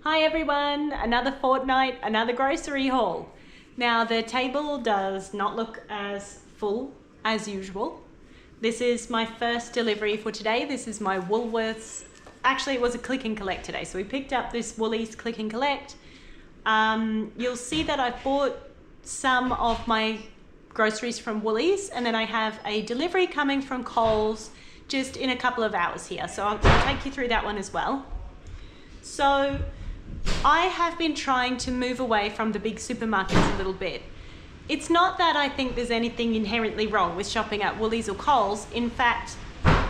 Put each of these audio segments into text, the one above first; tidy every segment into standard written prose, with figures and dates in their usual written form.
Hi everyone, another fortnight, another grocery haul. Now the table does not look as full as usual. This is my first delivery for today. This is my Woolworths. Actually, it was a click and collect today. So we picked up this Woolies click and collect. You'll see that I've bought some of my groceries from Woolies, and then I have a delivery coming from Coles just in a couple of hours here. So I'll take you through that one as well. So I have been trying to move away from the big supermarkets a little bit. It's not that I think there's anything inherently wrong with shopping at Woolies or Coles. In fact,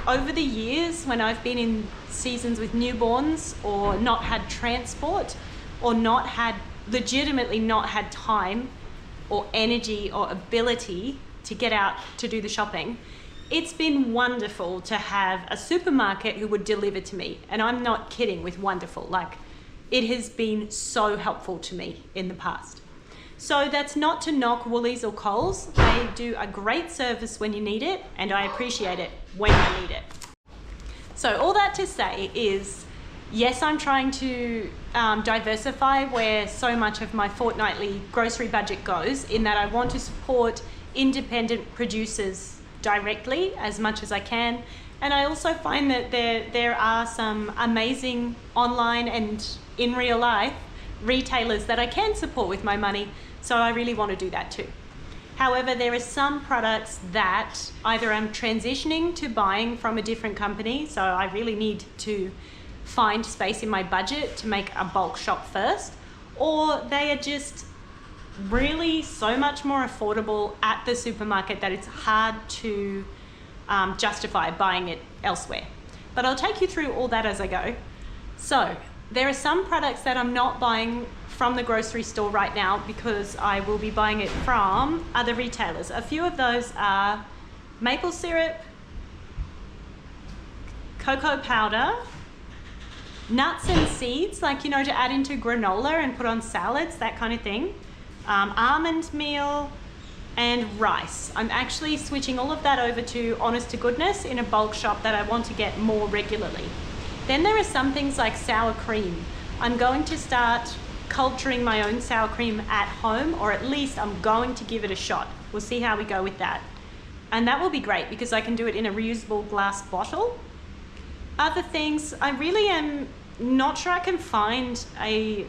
over the years when I've been in seasons with newborns or not had transport or legitimately not had time or energy or ability to get out to do the shopping, it's been wonderful to have a supermarket who would deliver to me. And I'm not kidding with wonderful. Like, it has been so helpful to me in the past. So that's not to knock Woolies or Coles. They do a great service when you need it, and I appreciate it when I need it. So all that to say is, yes, I'm trying to diversify where so much of my fortnightly grocery budget goes, in that I want to support independent producers directly as much as I can. And I also find that there are some amazing online and in real life retailers that I can support with my money. So I really want to do that too. However, there are some products that either I'm transitioning to buying from a different company, so I really need to find space in my budget to make a bulk shop first, or they are just really so much more affordable at the supermarket that it's hard to justify buying it elsewhere. But I'll take you through all that as I go. So there are some products that I'm not buying from the grocery store right now because I will be buying it from other retailers. A few of those are maple syrup, cocoa powder, nuts and seeds, like, you know, to add into granola and put on salads, that kind of thing, almond meal, and rice. I'm actually switching all of that over to honest to goodness in a bulk shop that I want to get more regularly. Then there are some things like sour cream. I'm going to start culturing my own sour cream at home, or at least I'm going to give it a shot. We'll see how we go with that. And that will be great because I can do it in a reusable glass bottle. Other things, I really am not sure I can find a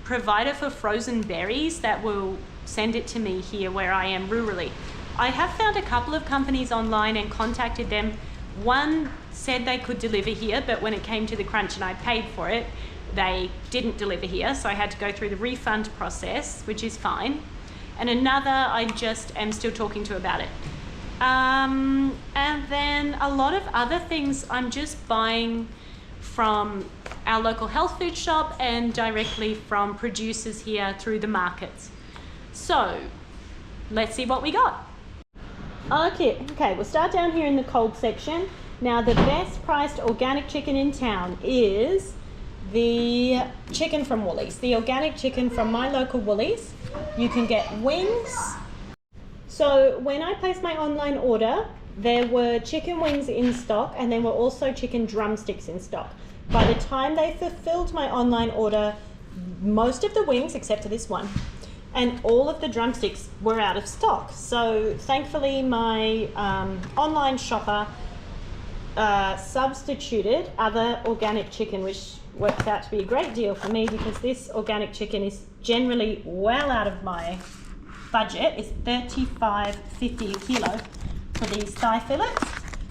provider for frozen berries that will send it to me here where I am rurally. I have found a couple of companies online and contacted them. One said they could deliver here, but when it came to the crunch and I paid for it, they didn't deliver here, so I had to go through the refund process, which is fine. And another I just am still talking to about it. And then a lot of other things I'm just buying from our local health food shop and directly from producers here through the markets. So let's see what we got. Okay, we'll start down here in the cold section. Now, the best priced organic chicken in town is the chicken from Woolies, the organic chicken from my local Woolies. You can get wings. So when I placed my online order, there were chicken wings in stock and there were also chicken drumsticks in stock. By the time they fulfilled my online order, most of the wings, except for this one, and all of the drumsticks were out of stock. So thankfully my online shopper substituted other organic chicken, which worked out to be a great deal for me because this organic chicken is generally well out of my budget. It's $35.50 a kilo for these thigh fillets,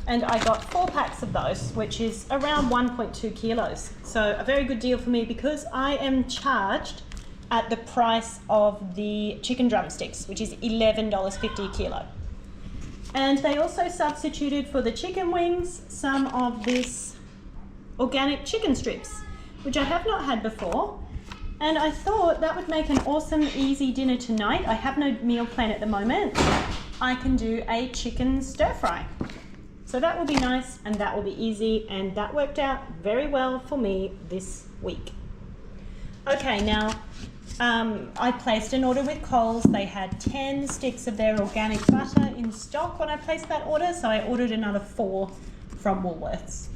and I got 4 packs of those, which is around 1.2 kilos. So a very good deal for me because I am charged at the price of the chicken drumsticks, which is $11.50 a kilo. And they also substituted for the chicken wings some of this organic chicken strips, which I have not had before. And I thought that would make an awesome, easy dinner tonight. I have no meal plan at the moment. I can do a chicken stir fry. So that will be nice and that will be easy, and that worked out very well for me this week. Okay, now I placed an order with Coles. They had 10 sticks of their organic butter in stock when I placed that order, so I ordered another 4 from Woolworths.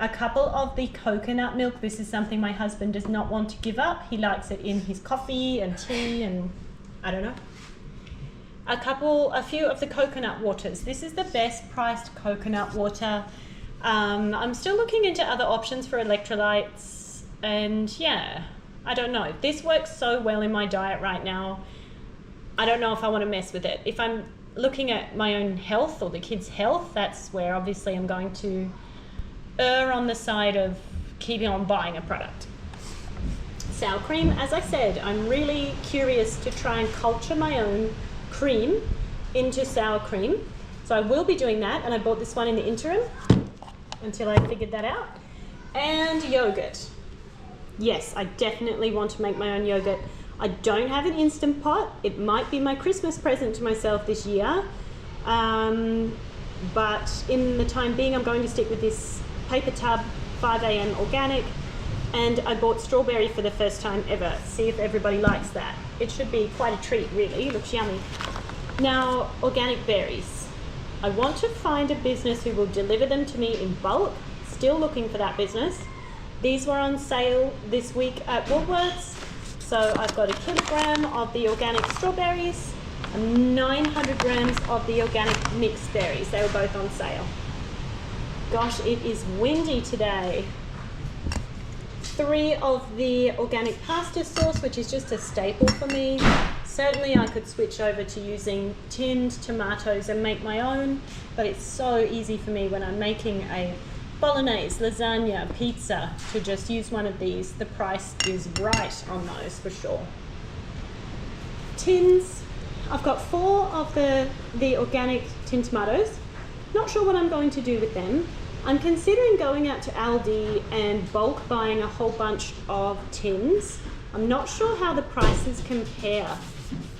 a couple of the coconut milk. This is something my husband does not want to give up. He likes it in his coffee and tea and I don't know. A few of the coconut waters. This is the best priced coconut water. I'm still looking into other options for electrolytes, and yeah, I don't know. This works so well in my diet right now. I don't know if I want to mess with it. If I'm looking at my own health or the kids' health, that's where obviously I'm going to err on the side of keeping on buying a product. Sour cream, as I said, I'm really curious to try and culture my own cream into sour cream. So I will be doing that, and I bought this one in the interim until I figured that out. And yogurt. Yes, I definitely want to make my own yogurt. I don't have an Instant Pot. It might be my Christmas present to myself this year. But in the time being, I'm going to stick with this paper tub, 5 a.m. organic. And I bought strawberry for the first time ever. See if everybody likes that. It should be quite a treat, really. It looks yummy. Now, organic berries. I want to find a business who will deliver them to me in bulk. Still looking for that business. These were on sale this week at Woolworths. So I've got 1 kilogram of the organic strawberries and 900 grams of the organic mixed berries. They were both on sale. Gosh, it is windy today. 3 of the organic pasta sauce, which is just a staple for me. Certainly I could switch over to using tinned tomatoes and make my own, but it's so easy for me when I'm making a bolognese, lasagna, pizza to just use one of these. The price is right on those for sure. Tins, I've got 4 of the organic tinned tomatoes. Not sure what I'm going to do with them. I'm considering going out to Aldi and bulk buying a whole bunch of tins. I'm not sure how the prices compare.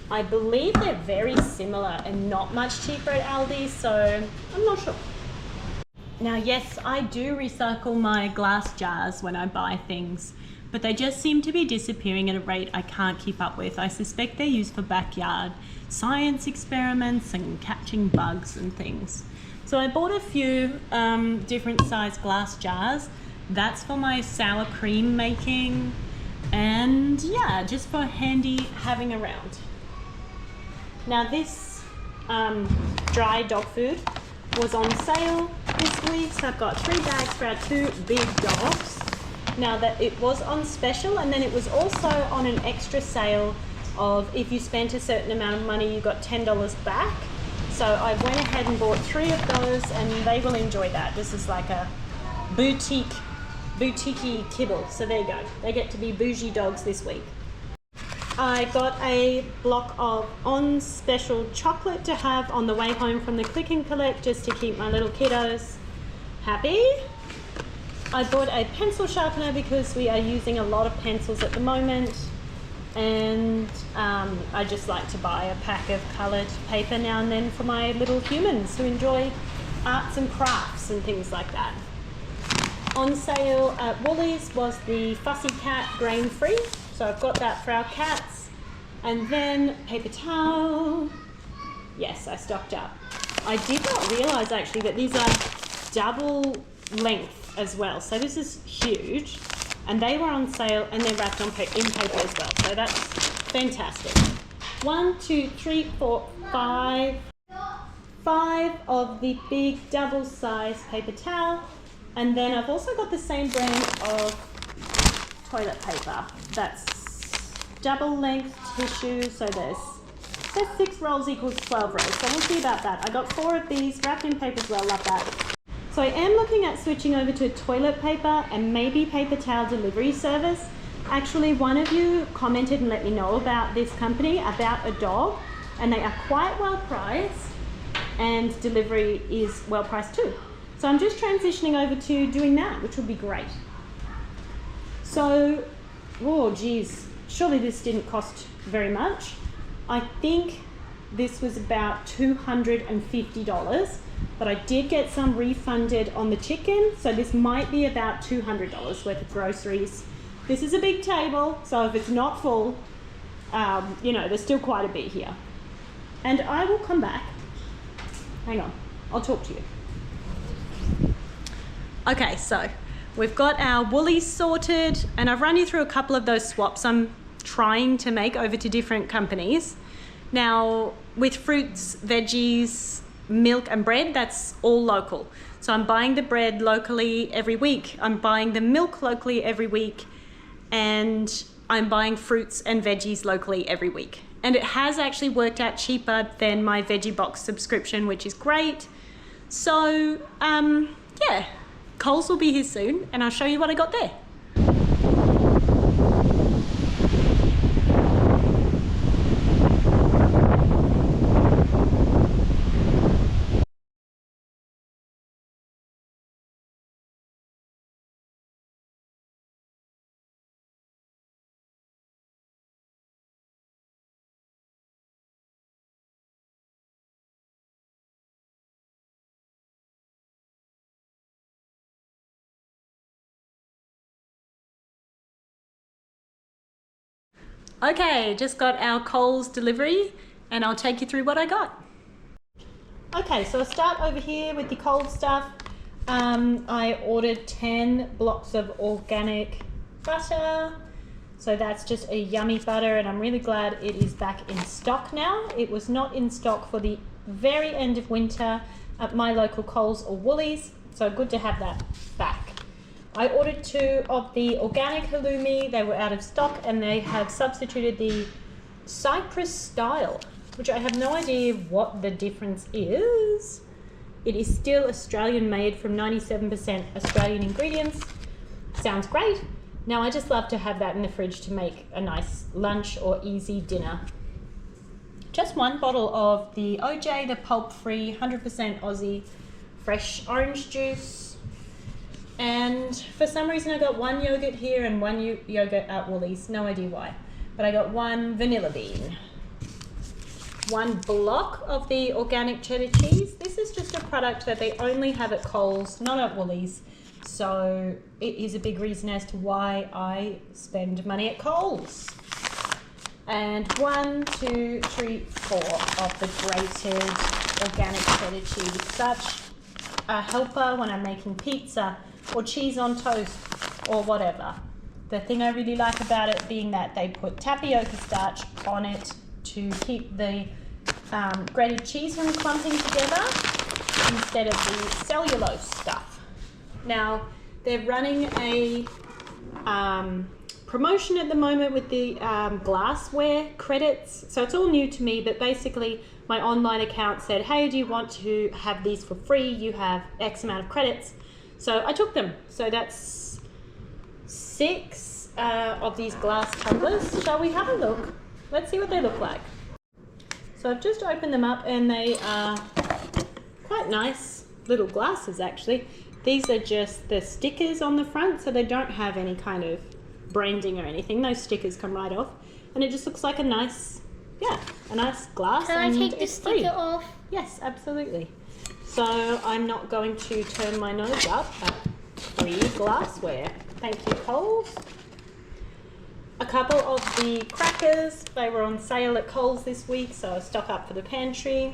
I believe they're very similar and not much cheaper at Aldi, so I'm not sure. Now, yes, I do recycle my glass jars when I buy things, but they just seem to be disappearing at a rate I can't keep up with. I suspect they're used for backyard science experiments and catching bugs and things. So I bought a few different size glass jars. That's for my sour cream making, and yeah, just for handy having around. Now this dry dog food was on sale this week, so I've got 3 bags for our 2 big dogs. Now that it was on special, and then it was also on an extra sale of if you spent a certain amount of money, you got $10 back. So I went ahead and bought 3 of those, and they will enjoy that. This is like a boutique-y kibble. So there you go. They get to be bougie dogs this week. I got a block of on special chocolate to have on the way home from the click and collect, just to keep my little kiddos happy. I bought a pencil sharpener because we are using a lot of pencils at the moment. And I just like to buy a pack of coloured paper now and then for my little humans who enjoy arts and crafts and things like that. On sale at Woolies was the Fussy Cat grain free, so I've got that for our cats. And then paper towel. Yes, I stocked up. I did not realise actually that these are double length as well, so this is huge. And they were on sale, and they're wrapped in paper as well. So that's fantastic. 1, 2, 3, 4, 5. 5 of the big double-sized paper towel. And then I've also got the same brand of toilet paper. That's double-length tissue. So there's 6 rolls equals 12 rolls. So we'll see about that. I got 4 of these wrapped in paper as well. Love that. So I am looking at switching over to toilet paper and maybe paper towel delivery service. Actually, one of you commented and let me know about this company, about a dog, and they are quite well priced, and delivery is well priced too. So I'm just transitioning over to doing that, which will be great. So, oh geez, surely this didn't cost very much. I think this was about $250. But I did get some refunded on the chicken, so this might be about $200 worth of groceries. This is a big table, so if it's not full, you know, there's still quite a bit here. And I will come back. Hang on, I'll talk to you. Okay, so We've got our Woolies sorted, and I've run you through a couple of those swaps I'm trying to make over to different companies. Now, with fruits, veggies, milk and bread, that's all local. So I'm buying the bread locally every week. I'm buying the milk locally every week, and I'm buying fruits and veggies locally every week. And it has actually worked out cheaper than my veggie box subscription, which is great. So, yeah, Coles will be here soon, and I'll show you what I got there. Okay, just got our Coles delivery, and I'll take you through what I got. Okay, so I'll start over here with the Coles stuff. I ordered 10 blocks of organic butter. So that's just a yummy butter, and I'm really glad it is back in stock now. It was not in stock for the very end of winter at my local Coles or Woolies, so good to have that back. I ordered 2 of the organic halloumi. They were out of stock, and they have substituted the Cyprus style, which I have no idea what the difference is. It is still Australian made from 97% Australian ingredients. Sounds great. Now I just love to have that in the fridge to make a nice lunch or easy dinner. Just 1 bottle of the OJ, the pulp-free, 100% Aussie fresh orange juice. And for some reason I got 1 yogurt here and 1 yogurt at Woolies, no idea why. But I got 1 vanilla bean. 1 block of the organic cheddar cheese. This is just a product that they only have at Coles, not at Woolies. So it is a big reason as to why I spend money at Coles. And 1, 2, 3, 4 of the grated organic cheddar cheese. Such a helper when I'm making pizza or cheese on toast or whatever. The thing I really like about it being that they put tapioca starch on it to keep the grated cheese from clumping together instead of the cellulose stuff. Now, they're running a promotion at the moment with the glassware credits. So it's all new to me, but basically my online account said, hey, do you want to have these for free? You have X amount of credits. So I took them. So that's 6 of these glass tumblers. Shall we have a look? Let's see what they look like. So I've just opened them up, and they are quite nice little glasses actually. These are just the stickers on the front, so they don't have any kind of branding or anything. Those stickers come right off, and it just looks like a nice, a nice glass. Can I take the sticker off? Yes, absolutely. So I'm not going to turn my nose up at free glassware. Thank you, Coles. A couple of the crackers, they were on sale at Coles this week, so I stock up for the pantry.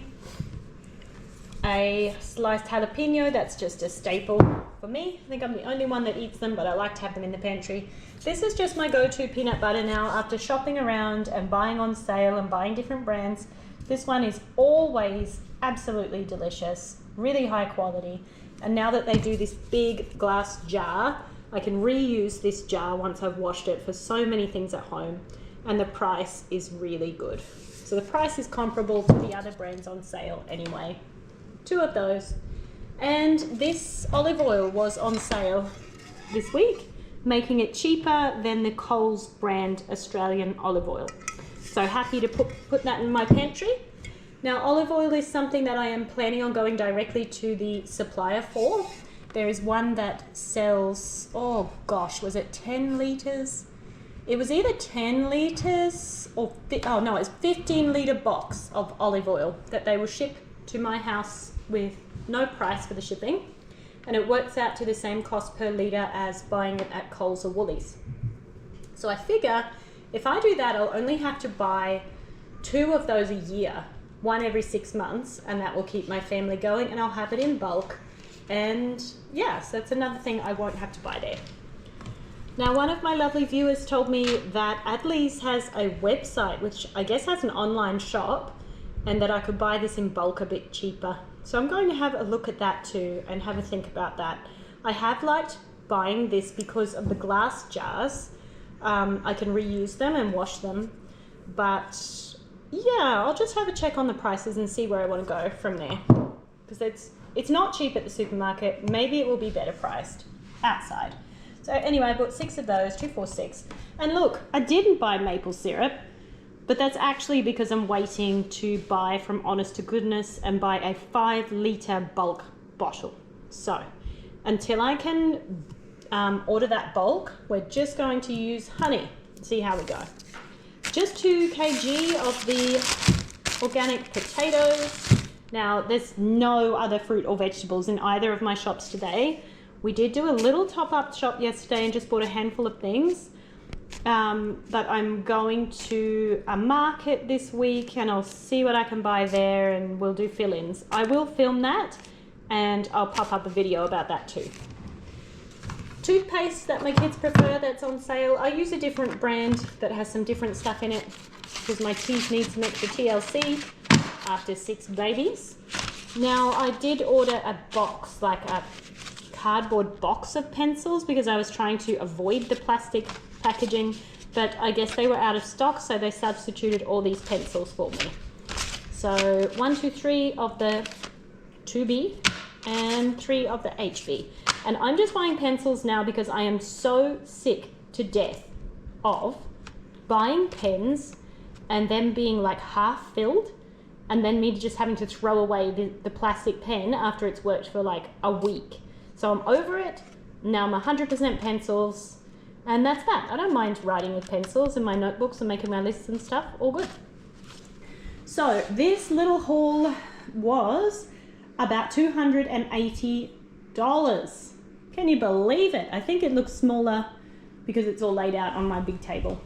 A sliced jalapeno, that's just a staple for me. I think I'm the only one that eats them, but I like to have them in the pantry. This is just my go-to peanut butter now after shopping around and buying on sale and buying different brands. This one is always absolutely delicious, really high quality. And now that they do this big glass jar, I can reuse this jar once I've washed it for so many things at home, and the price is really good. So the price is comparable to the other brands on sale anyway. 2 of those. And this olive oil was on sale this week, making it cheaper than the Coles brand Australian olive oil. So happy to put that in my pantry. Now, olive oil is something that I am planning on going directly to the supplier for. There is one that sells, oh gosh, was it 10 litres? It was either 10 litres or, oh no, it's 15 litre box of olive oil that they will ship to my house with no price for the shipping. And it works out to the same cost per litre as buying it at Coles or Woolies. So I figure if I do that, I'll only have to buy 2 of those a year, 1 every 6 months, and that will keep my family going, and I'll have it in bulk. And yes, that's another thing I won't have to buy there. Now, one of my lovely viewers told me that Adley's has a website, which I guess has an online shop, and that I could buy this in bulk a bit cheaper. So I'm going to have a look at that too and have a think about that. I have liked buying this because of the glass jars. I can reuse them and wash them, but yeah, I'll just have a check on the prices and see where I want to go from there, because it's not cheap at the supermarket. Maybe it will be better priced outside. So anyway, I bought 6 of those, 2, 4, 6. And look, I didn't buy maple syrup, but that's actually because I'm waiting to buy from Honest to Goodness and buy a 5-litre bulk bottle. So until I can order that bulk, we're just going to use honey. See how we go. Just 2 kg of the organic potatoes. Now, there's no other fruit or vegetables in either of my shops today. We did do a little top-up shop yesterday and just bought a handful of things. But I'm going to a market this week and I'll see what I can buy there, and we'll do fill-ins. I will film that and I'll pop up a video about that too. Toothpaste that my kids prefer that's on sale. I use a different brand that has some different stuff in it because my teeth need some extra TLC after 6 babies. Now, I did order a box, like a cardboard box of pencils, because I was trying to avoid the plastic packaging, but I guess they were out of stock, so they substituted all these pencils for me. So 1, 2, 3 of the 2B and 3 of the HB. And I'm just buying pencils now because I am so sick to death of buying pens and them being like half filled, and then me just having to throw away the plastic pen after it's worked for like a week. So I'm over it. Now I'm 100% pencils, and that's that. I don't mind writing with pencils in my notebooks and making my lists and stuff, all good. So this little haul was about $280. Can you believe it? I think it looks smaller because it's all laid out on my big table.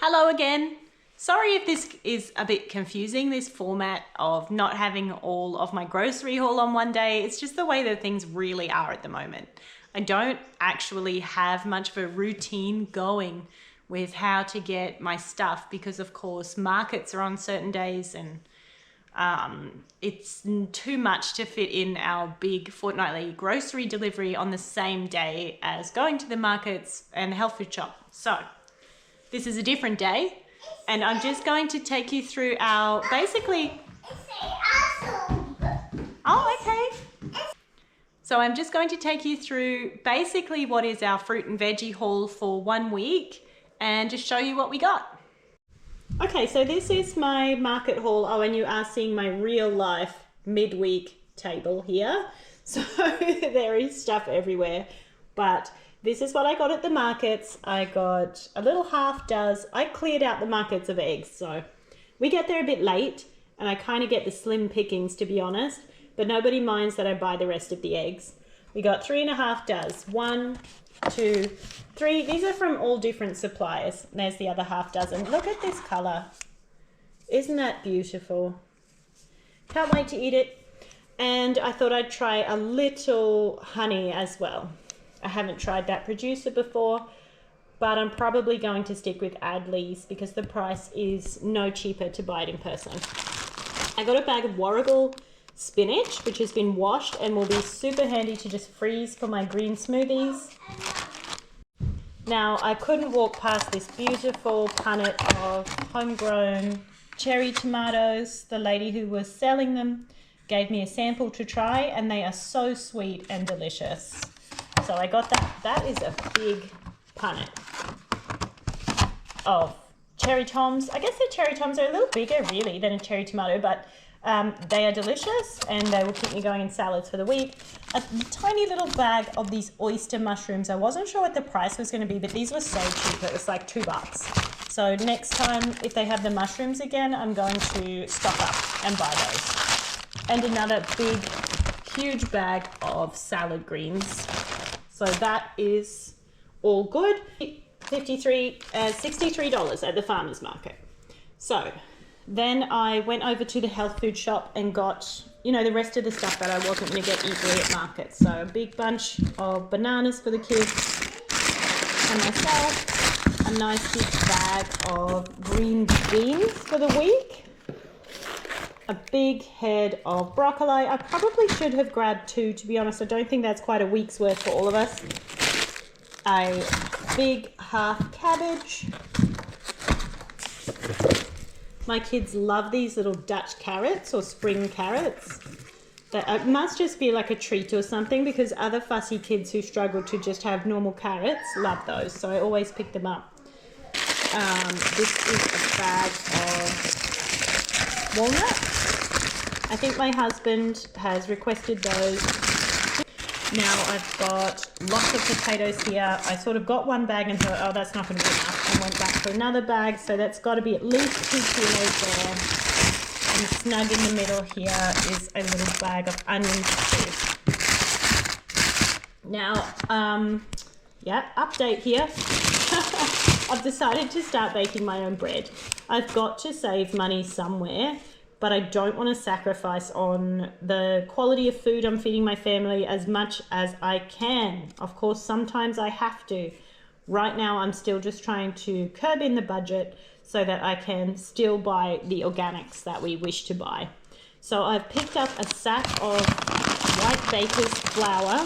Hello again. Sorry if this is a bit confusing, this format of not having all of my grocery haul on one day. It's just the way that things really are at the moment. I don't actually have much of a routine going with how to get my stuff because, of course, markets are on certain days and it's too much to fit in our big fortnightly grocery delivery on the same day as going to the markets and the health food shop. So this is a different day. And I'm just going to take you through our basically... Oh, okay. So I'm just going to take you through basically what is our fruit and veggie haul for 1 week and just show you what we got. Okay, so this is my market haul. Oh, and you are seeing my real life midweek table here. So there is stuff everywhere, but this is what I got at the markets. I got a little half dozen. I cleared out the markets of eggs, so we get there a bit late and I kind of get the slim pickings, to be honest, but nobody minds that I buy the rest of the eggs. We got 3.5 dozen. 1, 2, 3. These are from all different suppliers. There's the other half dozen. Look at this color. Isn't that beautiful? Can't wait to eat it. And I thought I'd try a little honey as well. I haven't tried that producer before, but I'm probably going to stick with Adley's because the price is no cheaper to buy it in person. I got a bag of Warrigal spinach, which has been washed and will be super handy to just freeze for my green smoothies. Now, I couldn't walk past this beautiful punnet of homegrown cherry tomatoes. The lady who was selling them gave me a sample to try, and they are so sweet and delicious. So I got that. That is a big punnet of cherry toms. I guess the cherry toms are a little bigger really than a cherry tomato, but they are delicious and they will keep me going in salads for the week. A tiny little bag of these oyster mushrooms. I wasn't sure what the price was going to be, but these were so cheap. It was like $2. So next time, if they have the mushrooms again, I'm going to stock up and buy those. And another big, huge bag of salad greens. So that is all good. $63 at the farmer's market. So then I went over to the health food shop and got, you know, the rest of the stuff that I wasn't going to get easily at markets. So a big bunch of bananas for the kids and myself, a nice big bag of green beans for the week, a big head of broccoli. I probably should have grabbed 2, to be honest. I don't think that's quite a week's worth for all of us. A big half cabbage. My kids love these little Dutch carrots or spring carrots. It must just be like a treat or something, because other fussy kids who struggle to just have normal carrots love those. So I always pick them up. This is a bag of walnuts. I think my husband has requested those. Now I've got lots of potatoes here. I sort of got one bag and thought, oh, that's not going to be enough, and went back for another bag. So that's got to be at least 2 kilos there. And snug in the middle here is a little bag of onions too. Now, update here. I've decided to start baking my own bread. I've got to save money somewhere, but I don't want to sacrifice on the quality of food I'm feeding my family as much as I can. Of course, sometimes I have to. Right now, I'm still just trying to curb in the budget so that I can still buy the organics that we wish to buy. So I've picked up a sack of white baker's flour.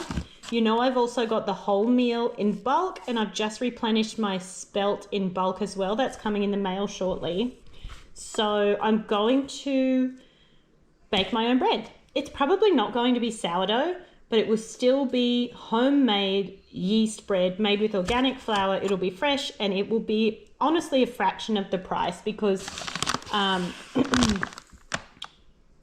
You know, I've also got the wholemeal in bulk, and I've just replenished my spelt in bulk as well. That's coming in the mail shortly. So I'm going to bake my own bread. It's probably not going to be sourdough, but it will still be homemade yeast bread made with organic flour. It'll be fresh, and it will be honestly a fraction of the price, because our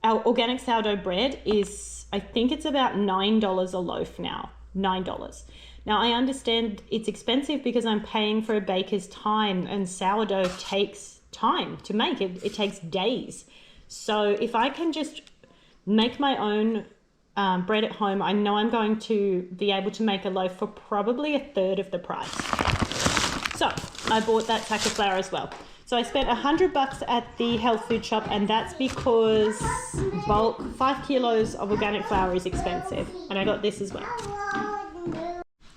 organic sourdough bread is, I think it's about $9 a loaf now. $9. Now I understand it's expensive because I'm paying for a baker's time, and sourdough takes time to make. It takes days. So if I can just make my own bread at home, I know I'm going to be able to make a loaf for probably a third of the price. So I bought that sack of flour as well. So I spent $100 at the health food shop, and that's because bulk 5 kilos of organic flour is expensive. And I got this as well.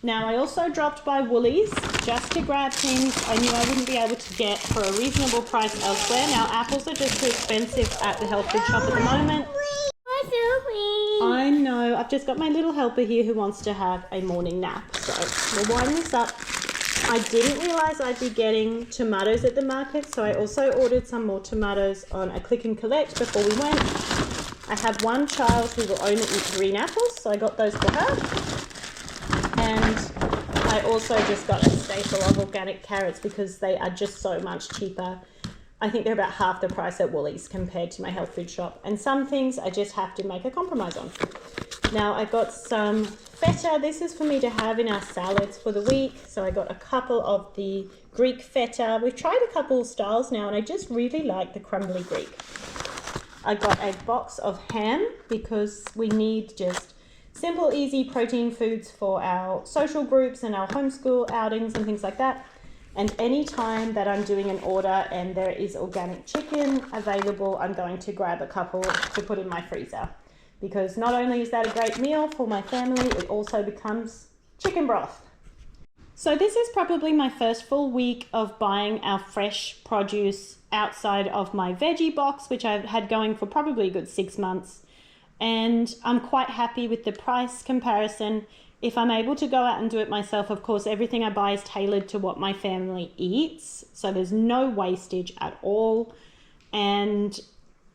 Now I also dropped by Woolies just to grab things I knew I wouldn't be able to get for a reasonable price elsewhere. Now apples are just too expensive at the health food shop at the moment. I know, I've just got my little helper here who wants to have a morning nap. So we'll wind this up. I didn't realise I'd be getting tomatoes at the market, so I also ordered some more tomatoes on a click and collect before we went. I have one child who will only eat green apples, so I got those for her. And I also just got a staple of organic carrots because they are just so much cheaper. I think they're about half the price at Woolies compared to my health food shop. And some things I just have to make a compromise on. Now I got some feta. This is for me to have in our salads for the week. So I got a couple of the Greek feta. We've tried a couple of styles now, and I just really like the crumbly Greek. I got a box of ham because we need just simple, easy protein foods for our social groups and our homeschool outings and things like that. And any time that I'm doing an order and there is organic chicken available, I'm going to grab a couple to put in my freezer. Because not only is that a great meal for my family, it also becomes chicken broth. So this is probably my first full week of buying our fresh produce outside of my veggie box, which I've had going for probably a good 6 months. And I'm quite happy with the price comparison. If I'm able to go out and do it myself, of course, everything I buy is tailored to what my family eats. So there's no wastage at all. And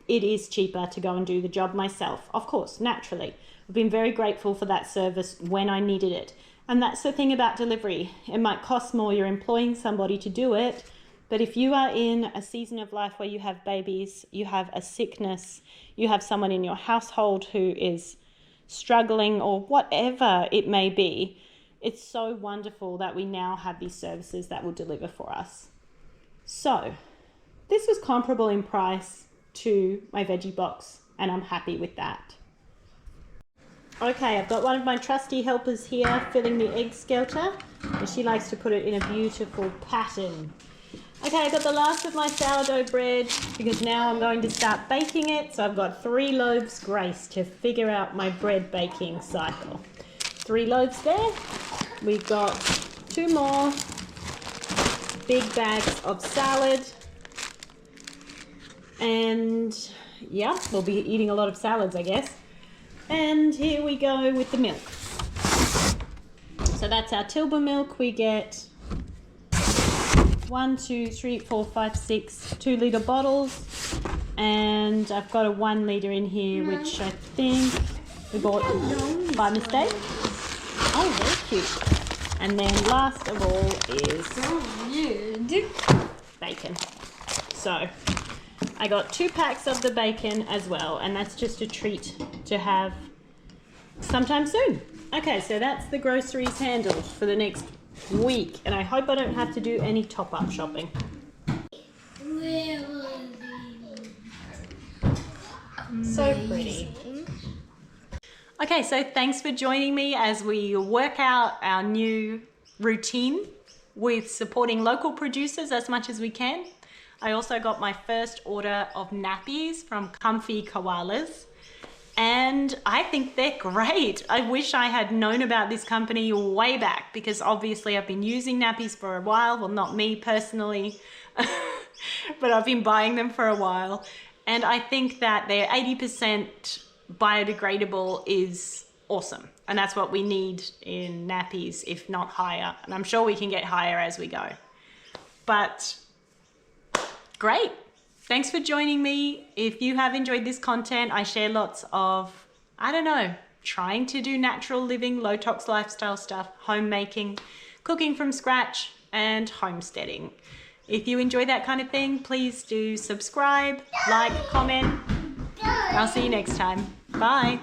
it is cheaper to go and do the job myself, of course, naturally. I've been very grateful for that service when I needed it. And that's the thing about delivery. It might cost more, you're employing somebody to do it. But if you are in a season of life where you have babies, you have a sickness, you have someone in your household who is struggling or whatever it may be, it's so wonderful that we now have these services that will deliver for us. So this was comparable in price to my veggie box, and I'm happy with that. Okay, I've got one of my trusty helpers here filling the egg skelter, and she likes to put it in a beautiful pattern. Okay, I got the last of my sourdough bread because now I'm going to start baking it. So I've got 3 loaves grace to figure out my bread baking cycle. 3 loaves there. We've got 2 more big bags of salad. And yeah, we'll be eating a lot of salads, I guess. And here we go with the milk. So that's our Tilbury milk. We get 1, 2, 3, 4, 5, 6 2-litre bottles, and I've got a 1 litre in here, which I think we bought by mistake. Oh, very cute. And then last of all is bacon. So I got 2 packs of the bacon as well, and that's just a treat to have sometime soon. Okay, so that's the groceries handled for the next week, and I hope I don't have to do any top-up shopping. So pretty. Okay, so thanks for joining me as we work out our new routine with supporting local producers as much as we can. I also got my first order of nappies from Comfy Koalas, and I think they're great. I wish I had known about this company way back, because obviously I've been using nappies for a while. Well, not me personally, but I've been buying them for a while. And I think that they're 80% biodegradable is awesome. And that's what we need in nappies, if not higher. And I'm sure we can get higher as we go. But great. Thanks for joining me. If you have enjoyed this content, I share lots of, I don't know, trying to do natural living, low tox lifestyle stuff, homemaking, cooking from scratch, and homesteading. If you enjoy that kind of thing, please do subscribe, like, comment. I'll see you next time. Bye.